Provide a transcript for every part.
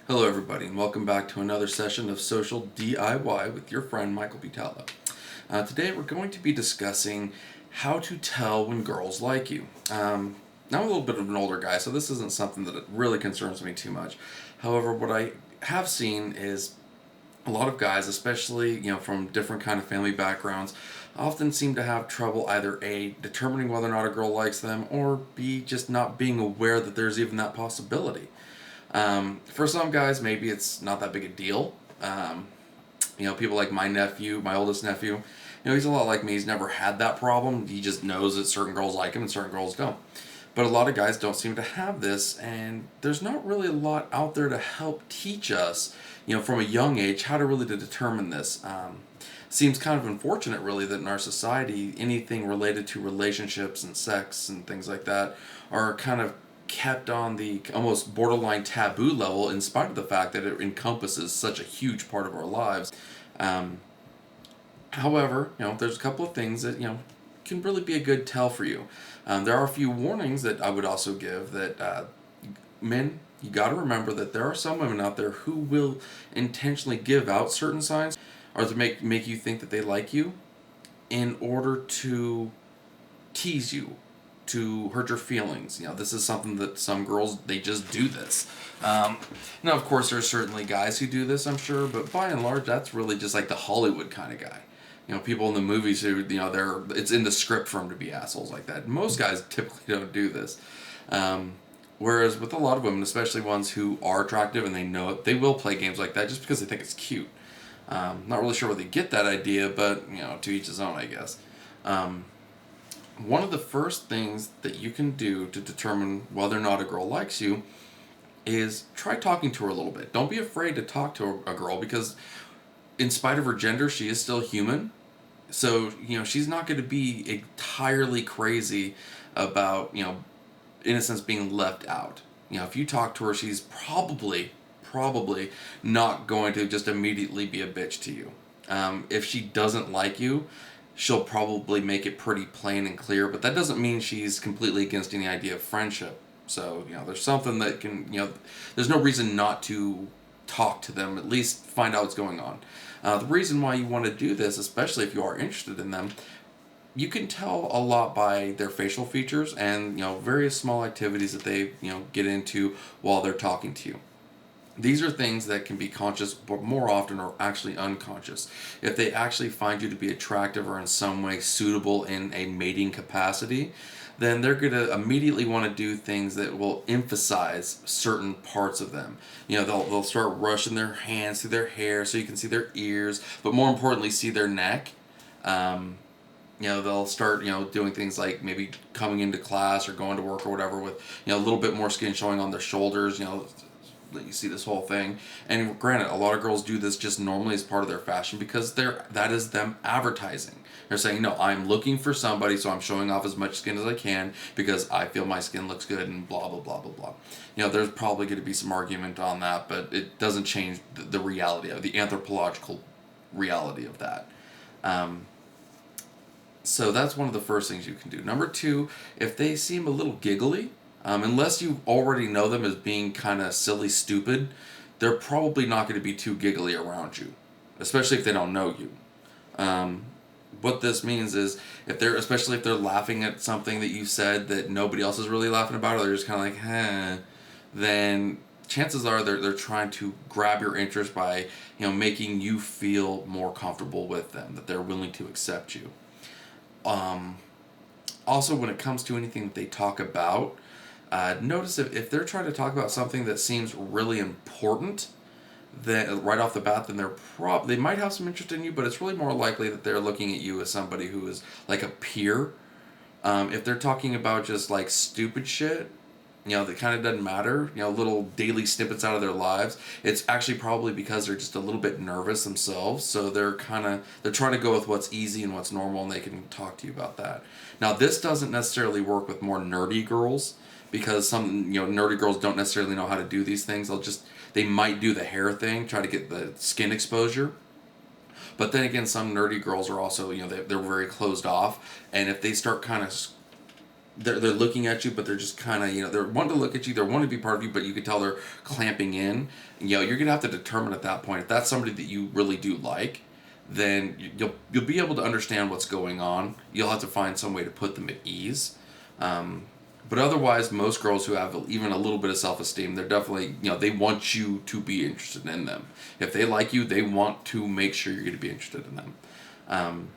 Hello, everybody, and welcome back to another session of Social DIY with your friend Michael Vitale. Today, we're going to be discussing how to tell when girls like you. Now, I'm a little bit of an older guy, so this isn't something that really concerns me too much. However, what I have seen is a lot of guys, especially from different kind of family backgrounds, often seem to have trouble either A, determining whether or not a girl likes them, or B, just not being aware that there's even that possibility. For some guys, maybe it's not that big a deal. People like my nephew, my oldest nephew, he's a lot like me. He's never had that problem. He just knows that certain girls like him and certain girls don't. But a lot of guys don't seem to have this, and there's not really a lot out there to help teach us, from a young age, how to really to determine this. Seems kind of unfortunate, really, that in our society, anything related to relationships and sex and things like that are kind of kept on the almost borderline taboo level, in spite of the fact that it encompasses such a huge part of our lives. Um, However, there's a couple of things that can really be a good tell for you. There are a few warnings that I would also give that men, you got to remember that there are some women out there who will intentionally give out certain signs or to make you think that they like you in order to tease you, to hurt your feelings. This is something that some girls, they just do this. Now, of course, there's certainly guys who do this, I'm sure, but by and large, that's really just like the Hollywood kind of guy. People in the movies who, it's in the script for them to be assholes like that. Most guys typically don't do this. Whereas with a lot of women, especially ones who are attractive and they know it, they will play games like that just because they think it's cute. Not really sure where they get that idea, but, to each his own, I guess. One of the first things that you can do to determine whether or not a girl likes you is try talking to her a little bit. Don't be afraid to talk to a girl because, in spite of her gender, she is still human. So, she's not going to be entirely crazy about, in a sense, being left out. If you talk to her, she's probably not going to just immediately be a bitch to you. If she doesn't like you, she'll probably make it pretty plain and clear, but that doesn't mean she's completely against any idea of friendship. So, there's something that can, there's no reason not to talk to them, at least find out what's going on. The reason why you want to do this, especially if you are interested in them, you can tell a lot by their facial features and, various small activities that they, get into while they're talking to you. These are things that can be conscious, but more often are actually unconscious. If they actually find you to be attractive or in some way suitable in a mating capacity, then they're going to immediately want to do things that will emphasize certain parts of them. They'll start rushing their hands through their hair so you can see their ears, but more importantly, see their neck. They'll start, doing things like maybe coming into class or going to work or whatever with, a little bit more skin showing on their shoulders, that you see this whole thing. And granted, a lot of girls do this just normally as part of their fashion because that is them advertising. They're saying, no, I'm looking for somebody, so I'm showing off as much skin as I can because I feel my skin looks good and blah, blah, blah, blah, blah. There's probably going to be some argument on that, but it doesn't change the reality of the anthropological reality of that. So that's one of the first things you can do. Number two, if they seem a little giggly, unless you already know them as being kind of silly, stupid, they're probably not going to be too giggly around you, especially if they don't know you. What this means is, especially if they're laughing at something that you said that nobody else is really laughing about, or they're just kind of like, then chances are they're trying to grab your interest by, making you feel more comfortable with them, that they're willing to accept you. Also, when it comes to anything that they talk about, notice if they're trying to talk about something that seems really important, then right off the bat, then they might have some interest in you, but it's really more likely that they're looking at you as somebody who is like a peer. If they're talking about just like stupid shit, that kind of doesn't matter, little daily snippets out of their lives, it's actually probably because they're just a little bit nervous themselves, so they're trying to go with what's easy and what's normal, and they can talk to you about that. Now, this doesn't necessarily work with more nerdy girls, because some, nerdy girls don't necessarily know how to do these things. They might do the hair thing, try to get the skin exposure. But then again, some nerdy girls are also, they're very closed off, and if they start kind of they're looking at you, but they're just kind of, they're wanting to look at you, they're wanting to be part of you, but you can tell they're clamping in. And, you're gonna have to determine at that point if that's somebody that you really do like. Then you'll be able to understand what's going on. You'll have to find some way to put them at ease. But otherwise, most girls who have even a little bit of self-esteem, they're definitely, they want you to be interested in them. If they like you, they want to make sure you're going to be interested in them. Um,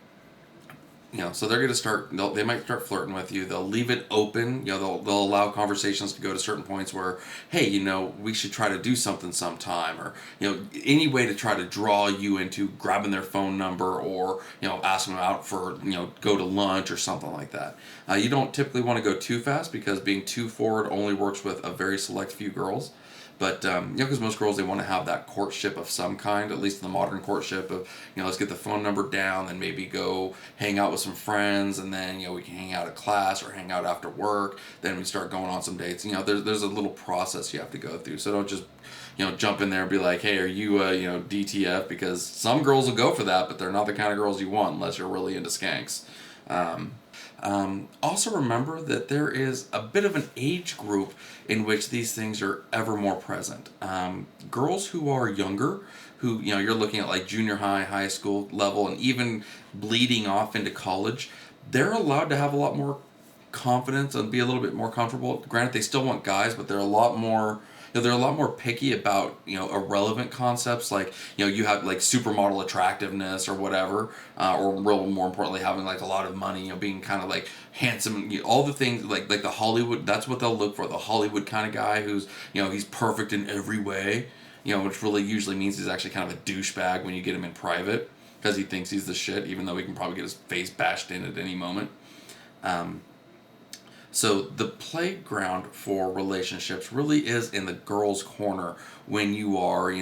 so they're going to start, they might start flirting with you. They'll leave it open. They'll allow conversations to go to certain points where, hey, we should try to do something sometime, or, any way to try to draw you into grabbing their phone number, or, ask them out for, go to lunch or something like that. You don't typically want to go too fast, because being too forward only works with a very select few girls. But, because most girls, they want to have that courtship of some kind, at least the modern courtship of, let's get the phone number down, then maybe go hang out with some friends, and then, we can hang out at class or hang out after work, then we start going on some dates. There's a little process you have to go through. So don't just, jump in there and be like, hey, are you, DTF? Because some girls will go for that, but they're not the kind of girls you want unless you're really into skanks. Also remember that there is a bit of an age group in which these things are ever more present. Girls who are younger, who, you're looking at like junior high, high school level, and even bleeding off into college, they're allowed to have a lot more confidence and be a little bit more comfortable. Granted, they still want guys, but they're a lot more, they're a lot more picky about, irrelevant concepts, like, you have like supermodel attractiveness or whatever, or real more importantly having like a lot of money, being kind of like handsome, all the things like the Hollywood. That's what they'll look for, the Hollywood kind of guy who's, he's perfect in every way, which really usually means he's actually kind of a douchebag when you get him in private, because he thinks he's the shit, even though he can probably get his face bashed in at any moment. So the playground for relationships really is in the girls' corner when you are,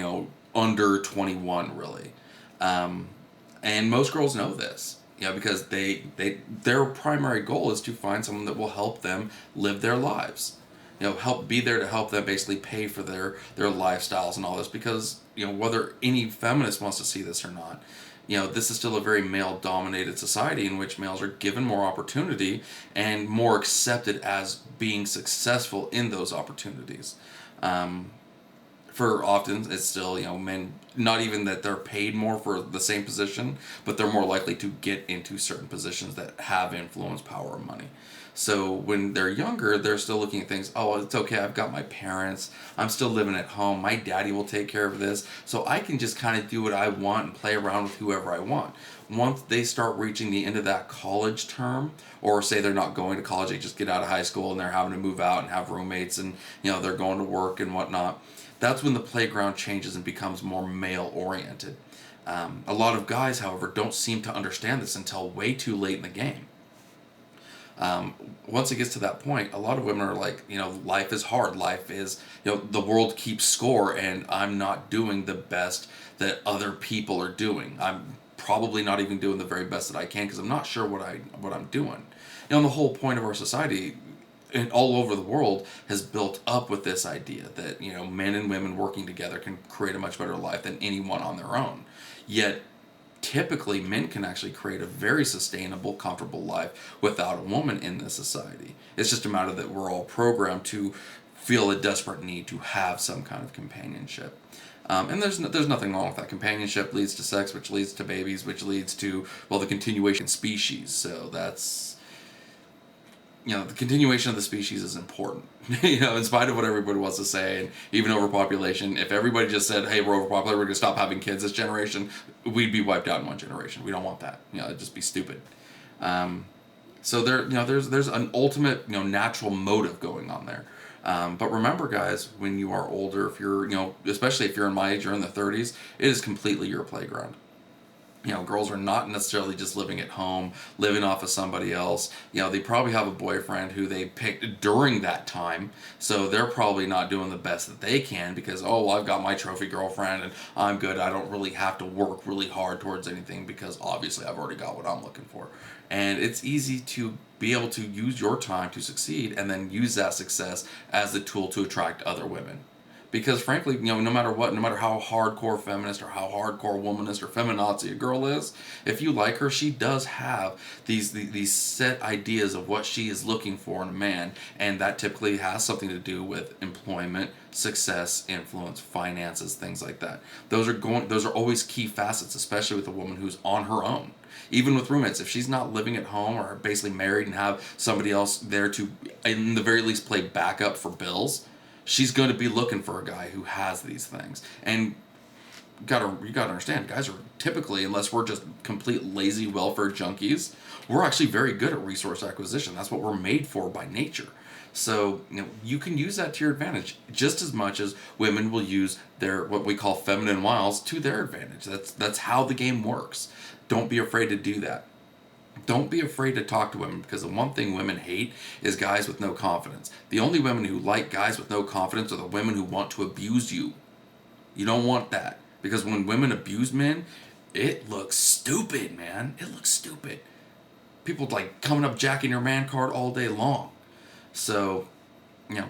under 21, really. And most girls know this, because their primary goal is to find someone that will help them live their lives. Help be there to help them basically pay for their lifestyles and all this, because, whether any feminist wants to see this or not, this is still a very male-dominated society in which males are given more opportunity and more accepted as being successful in those opportunities. For often, it's still, men, not even that they're paid more for the same position, but they're more likely to get into certain positions that have influence, power, or money. So when they're younger, they're still looking at things, oh, it's okay, I've got my parents, I'm still living at home, my daddy will take care of this, so I can just kind of do what I want and play around with whoever I want. Once they start reaching the end of that college term, or say they're not going to college, they just get out of high school and they're having to move out and have roommates, and, they're going to work and whatnot, that's when the playground changes and becomes more male-oriented. A lot of guys, however, don't seem to understand this until way too late in the game. Once it gets to that point, a lot of women are like, life is hard. Life is, the world keeps score, and I'm not doing the best that other people are doing. I'm probably not even doing the very best that I can, because I'm not sure what I'm doing. And the whole point of our society, and all over the world, has built up with this idea that, men and women working together can create a much better life than anyone on their own. Yet typically men can actually create a very sustainable, comfortable life without a woman in this society. It's just a matter that we're all programmed to feel a desperate need to have some kind of companionship. And there's nothing wrong with that. Companionship leads to sex, which leads to babies, which leads to, well, the continuation of species. So that's, the continuation of the species is important. In spite of what everybody wants to say, and even overpopulation, if everybody just said, hey, we're overpopulated, we're going to stop having kids this generation, we'd be wiped out in one generation. We don't want that. It'd just be stupid. So there's an ultimate, natural motive going on there. But remember, guys, when you are older, if you're, especially if you're in my age or in the 30s, it is completely your playground. Girls are not necessarily just living at home, living off of somebody else. They probably have a boyfriend who they picked during that time, so they're probably not doing the best that they can because, oh, well, I've got my trophy girlfriend and I'm good. I don't really have to work really hard towards anything because obviously I've already got what I'm looking for. And it's easy to be able to use your time to succeed and then use that success as the tool to attract other women. Because frankly, no matter what, no matter how hardcore feminist or how hardcore womanist or feminazi a girl is, if you like her, she does have these set ideas of what she is looking for in a man, and that typically has something to do with employment, success, influence, finances, things like that. Those are always key facets, especially with a woman who's on her own. Even with roommates, if she's not living at home or basically married and have somebody else there to, in the very least, play backup for bills, she's going to be looking for a guy who has these things. And you gotta understand, guys are typically, unless we're just complete lazy welfare junkies, we're actually very good at resource acquisition. That's what we're made for by nature. So you can use that to your advantage just as much as women will use their what we call feminine wiles to their advantage. That's how the game works. Don't be afraid to do that. Don't be afraid to talk to women, because the one thing women hate is guys with no confidence. The only women who like guys with no confidence are the women who want to abuse you. You don't want that, because when women abuse men, it looks stupid, man. It looks stupid. People like coming up jacking your man card all day long. So,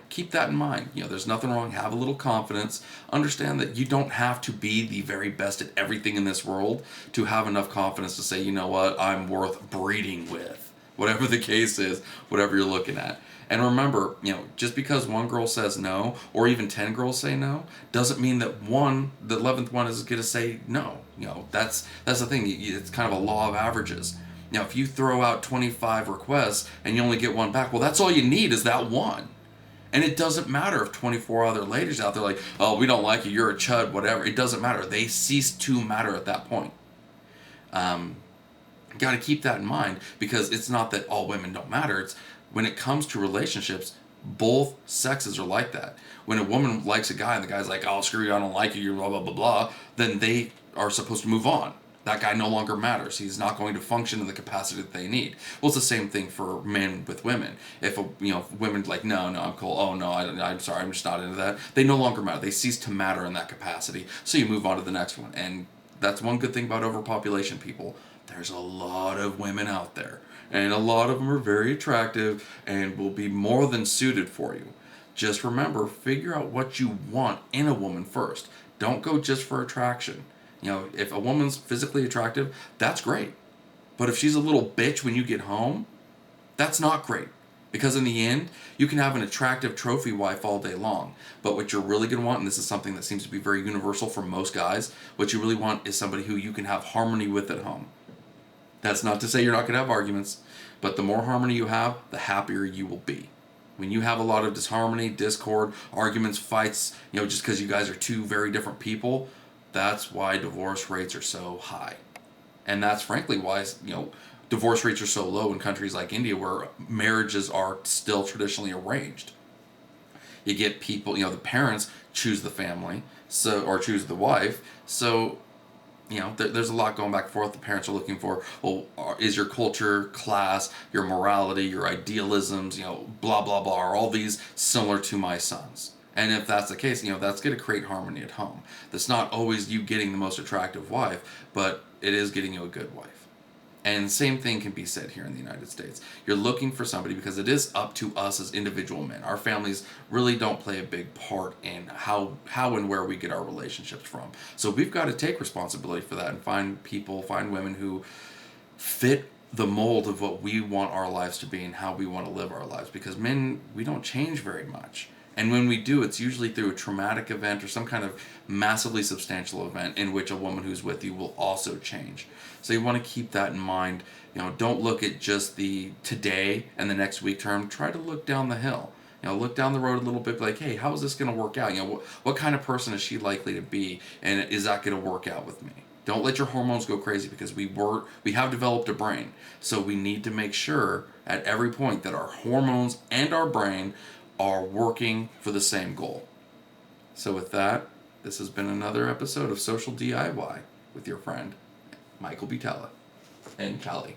keep that in mind. There's nothing wrong. Have a little confidence. Understand that you don't have to be the very best at everything in this world to have enough confidence to say, you know what, I'm worth breeding with. Whatever the case is, whatever you're looking at. And remember, just because one girl says no, or even 10 girls say no, doesn't mean that the 11th one is going to say no. That's the thing. It's kind of a law of averages. If you throw out 25 requests and you only get one back, well, that's all you need is that one. And it doesn't matter if 24 other ladies out there like, oh, we don't like you, you're a chud, whatever. It doesn't matter. They cease to matter at that point. Got to keep that in mind, because it's not that all women don't matter. It's when it comes to relationships, both sexes are like that. When a woman likes a guy and the guy's like, oh, screw you, I don't like you, you're blah, blah, blah, blah, then they are supposed to move on. That guy no longer matters. He's not going to function in the capacity that they need. Well, it's the same thing for men with women. If women's like, no, I'm cool. Oh no, I'm sorry, I'm just not into that. They no longer matter. They cease to matter in that capacity. So you move on to the next one. And that's one good thing about overpopulation, people. There's a lot of women out there, and a lot of them are very attractive and will be more than suited for you. Just remember, figure out what you want in a woman first. Don't go just for attraction. If a woman's physically attractive, that's great. But if she's a little bitch when you get home, that's not great. Because in the end, you can have an attractive trophy wife all day long. But what you're really going to want, and this is something that seems to be very universal for most guys, what you really want is somebody who you can have harmony with at home. That's not to say you're not going to have arguments, but the more harmony you have, the happier you will be. When you have a lot of disharmony, discord, arguments, fights, just because you guys are two very different people, that's why divorce rates are so high. And that's frankly why, divorce rates are so low in countries like India, where marriages are still traditionally arranged. You get people, the parents choose the family, or choose the wife. So, there's a lot going back and forth. The parents are looking for, well, is your culture, class, your morality, your idealisms, blah, blah, blah, are all these similar to my son's? And if that's the case, that's going to create harmony at home. That's not always you getting the most attractive wife, but it is getting you a good wife. And same thing can be said here in the United States. You're looking for somebody because it is up to us as individual men. Our families really don't play a big part in how and where we get our relationships from. So we've got to take responsibility for that and find women who fit the mold of what we want our lives to be and how we want to live our lives. Because men, we don't change very much. And when we do, it's usually through a traumatic event or some kind of massively substantial event in which a woman who's with you will also change. So you want to keep that in mind. Don't look at just the today and the next week term. Try to look down the hill. Look down the road a little bit, like, hey, how is this going to work out? What kind of person is she likely to be, and is that going to work out with me? Don't let your hormones go crazy, because we have developed a brain. So we need to make sure at every point that our hormones and our brain are working for the same goal. So with that, this has been another episode of Social DIY with your friend, Michael B. Tella and Callie.